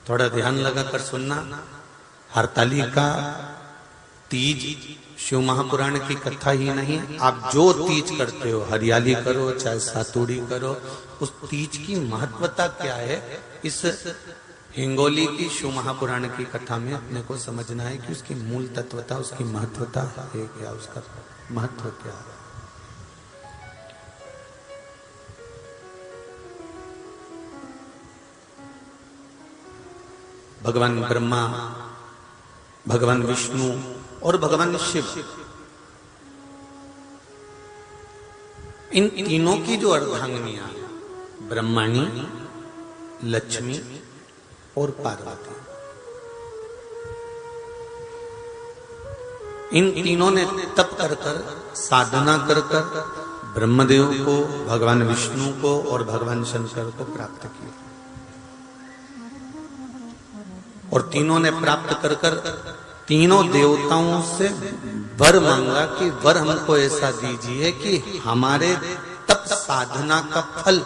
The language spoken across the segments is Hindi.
थोड़ा ध्यान लगाकर सुनना। हरतालिका तीज शिव महापुराण की कथा ही नहीं, आप जो तीज करते हो, हरियाली करो चाहे सातुड़ी करो, उस तीज की महत्वता क्या है, इस हिंगोली की शिव महापुराण की कथा में अपने को समझना है कि उसकी मूल तत्वता, उसकी महत्वता है क्या, उसका महत्व क्या है। भगवान ब्रह्मा, भगवान विष्णु और भगवान शिव, इन तीनों की जो अर्धांगिनियां ब्रह्माणी, लक्ष्मी और पार्वती, इन तीनों ने तप कर कर, साधना कर कर ब्रह्मदेव को, भगवान विष्णु को और भगवान शंकर को प्राप्त किया। और तीनों ने प्राप्त कर कर तीनों देवताओं से वर मांगा कि वर हमको ऐसा दीजिए कि हमारे तप साधना का फल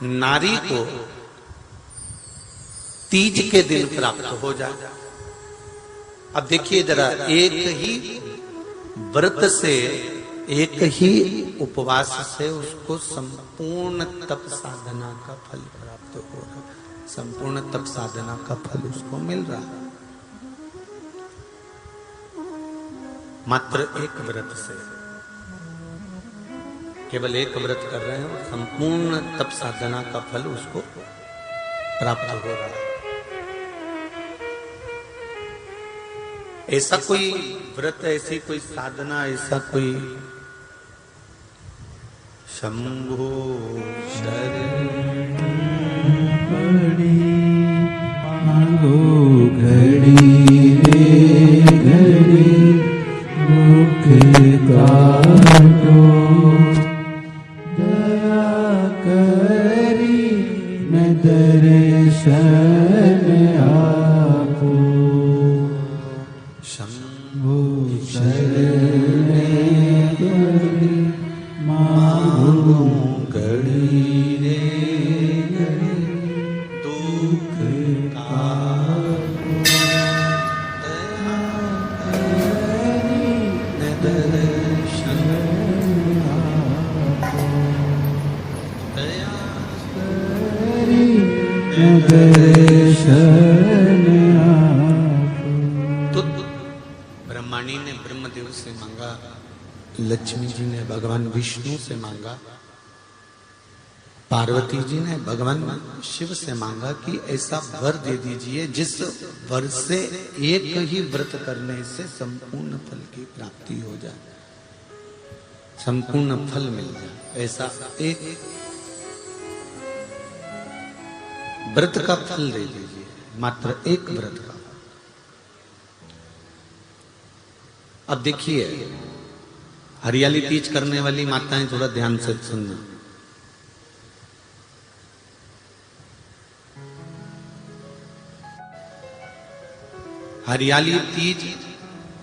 नारी को तीज के दिन प्राप्त हो जाए। अब देखिए जरा, एक ही व्रत से, एक ही उपवास से उसको संपूर्ण तप साधना का फल प्राप्त हो रहा है, संपूर्ण तप साधना का फल उसको मिल रहा है मात्र एक व्रत से। केवल एक व्रत कर रहे हैं और संपूर्ण तप साधना का फल उसको प्राप्त हो रहा है। ऐसा कोई व्रत, ऐसी कोई साधना, ऐसा कोई शंभो शरण मांगो घड़ी रे घड़ी दुख काटो, दया करी न दर्शन आपो, शंभो शरण घड़ी मांगो घड़ी रे तो ब्रह्माणी ने ब्रह्मदेव से मांगा, लक्ष्मी जी ने भगवान विष्णु से मांगा, पार्वती जी ने भगवान शिव से मांगा कि ऐसा वर दे दीजिए जिस वर से एक ही व्रत करने से संपूर्ण फल की प्राप्ति हो जाए, संपूर्ण फल मिल जाए। ऐसा एक व्रत का फल दे दीजिए, मात्र एक व्रत का। अब देखिए, हरियाली तीज करने वाली माताएं थोड़ा ध्यान से सुनना। हरियाली तीज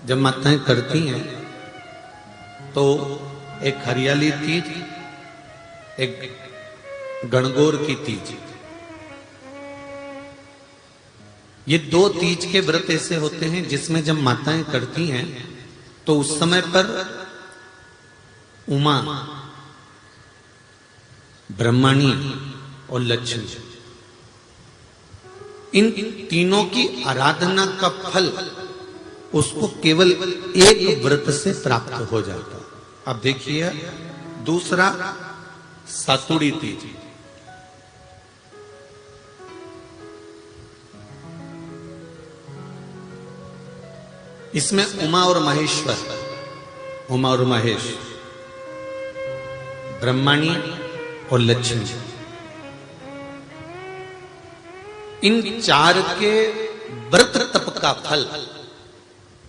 जब माताएं करती हैं तो एक हरियाली तीज, एक गणगौर की तीज, ये दो तीज के व्रत ऐसे होते हैं जिसमें जब माताएं करती हैं तो उस समय पर उमा, ब्रह्माणी और लक्ष्मी, इन तीनों की आराधना का फल उसको केवल एक व्रत से प्राप्त हो जाता। अब देखिए दूसरा सातुड़ी तीज। इसमें उमा और महेश्वर, उमा और महेश, ब्रह्माणी और लक्ष्मी, इन चार के व्रत तप का फल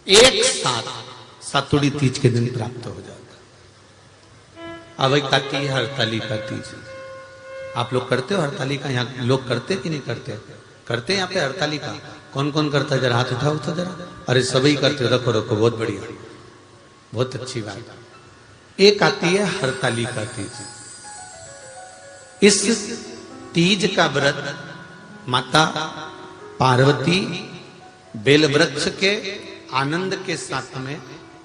एक साथ सातुड़ी तीज के दिन प्राप्त हो जाता। अब एक आती है हरतालिका तीज। आप लोग करते हो हरतालिका? यहाँ लोग करते कि नहीं करते? करते हैं यहाँ पे हरतालिका? कौन कौन करता है? जरा हाथ उठाओ तो जरा। अरे सभी करते हो, रखो रखो, बहुत बढ़िया, बहुत अच्छी बात। एक आती है हरतालिका तीज। इस तीज का व्रत माता पार्वती बेल वृक्ष के आनंद के साथ में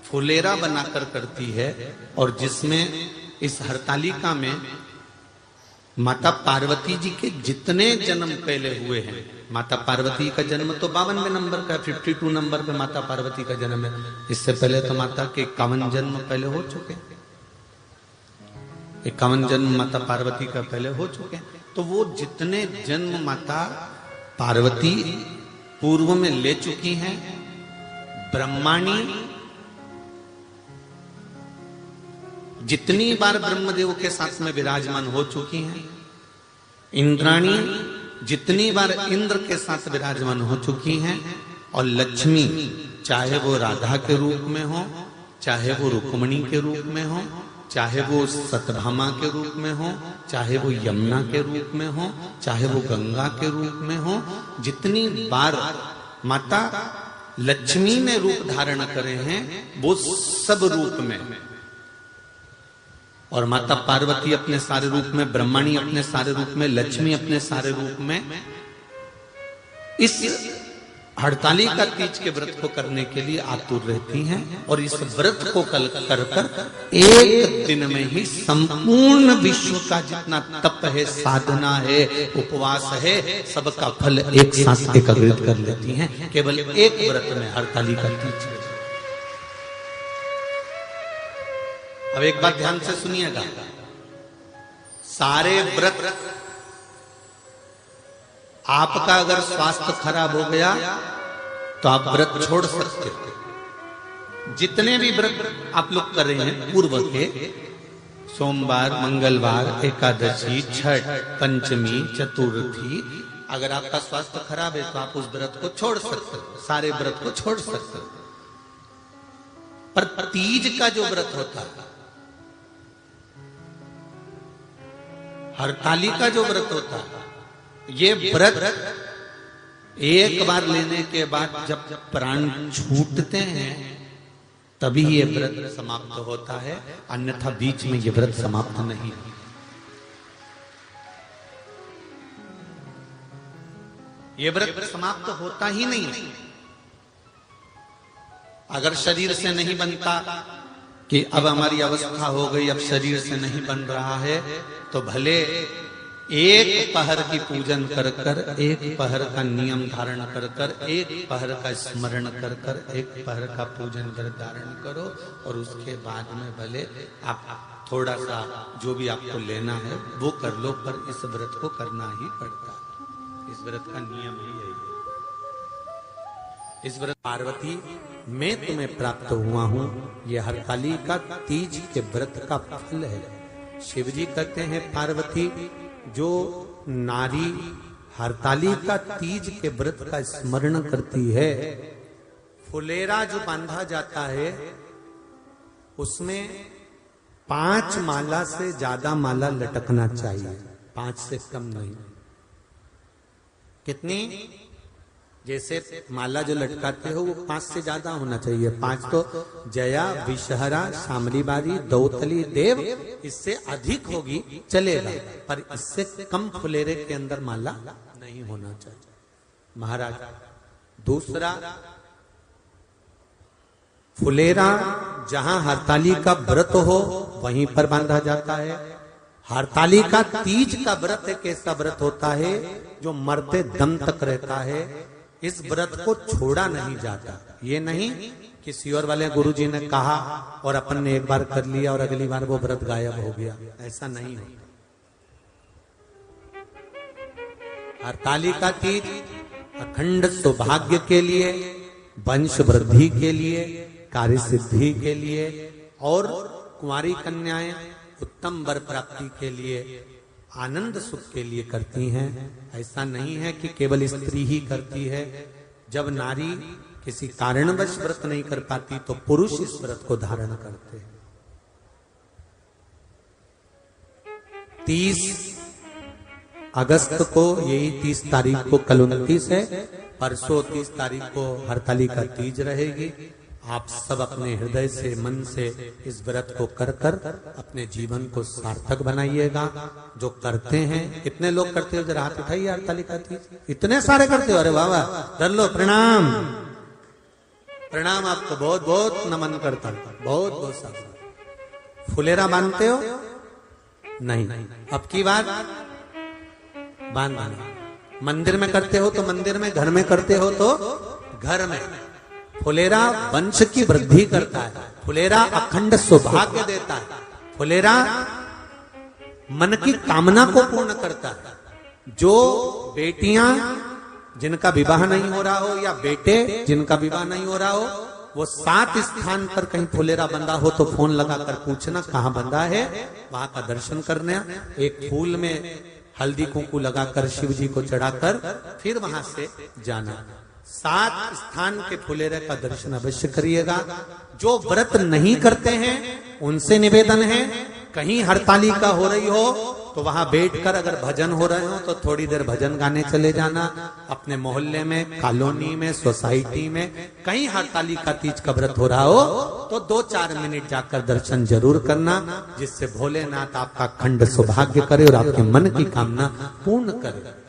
फुलेरा बनाकर करती है, और जिसमें इस हरतालिका में माता पार्वती जी के जितने जन्म पहले हुए हैं, माता पार्वती का जन्म तो 52वें नंबर का, 52 नंबर पे माता पार्वती का जन्म है। इससे पहले तो माता के 51 जन्म पहले हो चुके, 51 जन्म माता पार्वती का पहले हो चुके। तो वो जितने जन्म माता पार्वती पूर्व में ले चुकी हैं, ब्रह्माणी जितनी बार ब्रह्मदेव के साथ में विराजमान हो चुकी हैं, इंद्राणी जितनी बार इंद्र के साथ विराजमान हो चुकी हैं, और लक्ष्मी चाहे वो राधा के रूप में हो, चाहे वो रुक्मणी के रूप में हो, चाहे वो सतभामा के रूप में हो, चाहे वो यमुना के रूप में हो, चाहे वो गंगा के रूप में हो, जितनी बार माता लक्ष्मी ने रूप धारण करे हैं वो सब रूप में, और माता पार्वती अपने सारे रूप में, ब्रह्माणी अपने सारे रूप में, लक्ष्मी अपने सारे रूप में इस हड़तालिका तीज के व्रत को करने के लिए आतुर रहती हैं। और इस व्रत को कल कर एक दिन में ही संपूर्ण विश्व का जितना तप है, साधना है, उपवास है, सबका फल एक साथ एकत्रित कर लेती हैं केवल एक व्रत में, हड़तालिका तीज। अब एक बात ध्यान से सुनिएगा, सारे व्रत आपका अगर स्वास्थ्य खराब हो गया तो आप व्रत छोड़ सकते हो। जितने भी व्रत आप लोग कर रहे हैं पूर्व के, सोमवार, मंगलवार, एकादशी, छठ, पंचमी, चतुर्थी, अगर आपका स्वास्थ्य खराब है तो आप उस व्रत को छोड़ सकते हो, सारे व्रत को छोड़ सकते हो। पर तीज का जो व्रत होता है, हरतालिका जो व्रत होता है, ये व्रत एक बार लेने के बाद जब प्राण छूटते हैं तभी ये व्रत समाप्त होता है, अन्यथा बीच में ये व्रत समाप्त नहीं। ये व्रत समाप्त होता ही नहीं। अगर शरीर से नहीं बनता कि अब हमारी अवस्था हो गई, अब शरीर से नहीं बन रहा है, तो भले एक पहर की पूजन कर कर, एक पहर का नियम धारण कर कर, एक पहर का स्मरण कर कर, एक पहर का पूजन कर धारण करो, और उसके बाद में भले आप थोड़ा सा जो भी आपको लेना है वो कर लो, पर इस व्रत को करना ही पड़ता है। इस व्रत का नियम ही यही है। इस व्रत पार्वती मैं तुम्हें प्राप्त हुआ हूं, यह हरतालिका तीज के व्रत का फल है। शिव जी कहते हैं पार्वती जो नारी हरतालिका तीज के व्रत का स्मरण करती है, फुलेरा जो बांधा जाता है उसमें 5 माला से ज्यादा माला लटकना चाहिए, 5 से कम नहीं। कितनी? जैसे माला जो लटकाते हो वो 5 से ज्यादा होना चाहिए। 5 तो जया, विषहरा, शामलीबारी, दौतली, देव, इससे अधिक होगी चलेगा, पर इससे कम फुलेरे के अंदर माला नहीं होना चाहिए महाराज। दूसरा, फुलेरा जहां हरतालिका व्रत हो वहीं पर बांधा जाता है। हरतालिका तीज का व्रत एक ऐसा व्रत होता है जो मरते दम तक रहता है। इस व्रत को छोड़ा नहीं जाता। ये नहीं कि सियोर वाले गुरुजी ने कहा और अपन ने एक बार कर लिया और अगली बार वो व्रत गायब हो गया, ऐसा नहीं होता। हरतालिका तीज अखंड सौभाग्य के लिए, वंश वृद्धि के लिए, कार्य सिद्धि के लिए और कुंवारी कन्याएं उत्तम वर प्राप्ति के लिए, आनंद सुख के लिए करती हैं। ऐसा नहीं है कि केवल स्त्री ही करती है। जब नारी किसी कारणवश व्रत नहीं कर पाती तो पुरुष इस व्रत को धारण करते हैं। 30 अगस्त को, यही 30 तारीख को, कल 29 है, परसों 30 तारीख को हरतालिका तीज रहेगी आप सब अपने हृदय से, मन से इस व्रत को कर कर अपने जीवन को सार्थक बनाइएगा। जो करते हैं, कितने लोग करते हो जरा हाथ उठाइए। हरतालिका तीज इतने सारे करते हो, अरे वाह वाह, कर लो, प्रणाम प्रणाम, आपको बहुत बहुत नमन करता हूं, बहुत बहुत सारा। फुलेरा बांधते हो? नहीं, अब की बात बांधना। मंदिर में करते हो तो मंदिर में, घर में करते हो तो घर में। फुलेरा वंश की वृद्धि करता है, फुलेरा अखंड सौभाग्य देता है, फुलेरा मन की कामना को पूर्ण करता है। जो बेटियां जिनका विवाह नहीं हो रहा हो या बेटे जिनका विवाह नहीं हो रहा हो, वो 7 स्थान पर कहीं फुलेरा बंधा हो तो फोन लगाकर पूछना कहाँ बंधा है, वहां का दर्शन करना। एक फूल में हल्दी कुंकू लगाकर शिव जी को चढ़ाकर फिर वहां से जाना। 7 स्थान के फुलेरे का दर्शन अवश्य करिएगा। जो व्रत नहीं करते हैं उनसे निवेदन है, कहीं हरतालिका हो रही हो तो वहां बैठकर अगर भजन हो रहे हो तो थोड़ी देर भजन गाने चले जाना। अपने मोहल्ले में, कॉलोनी में, सोसाइटी में कहीं हरतालिका तीज का व्रत हो रहा हो तो 2-4 मिनट जाकर दर्शन जरूर करना, जिससे भोलेनाथ आपका अखंड सौभाग्य करे और आपके मन की कामना पूर्ण करे।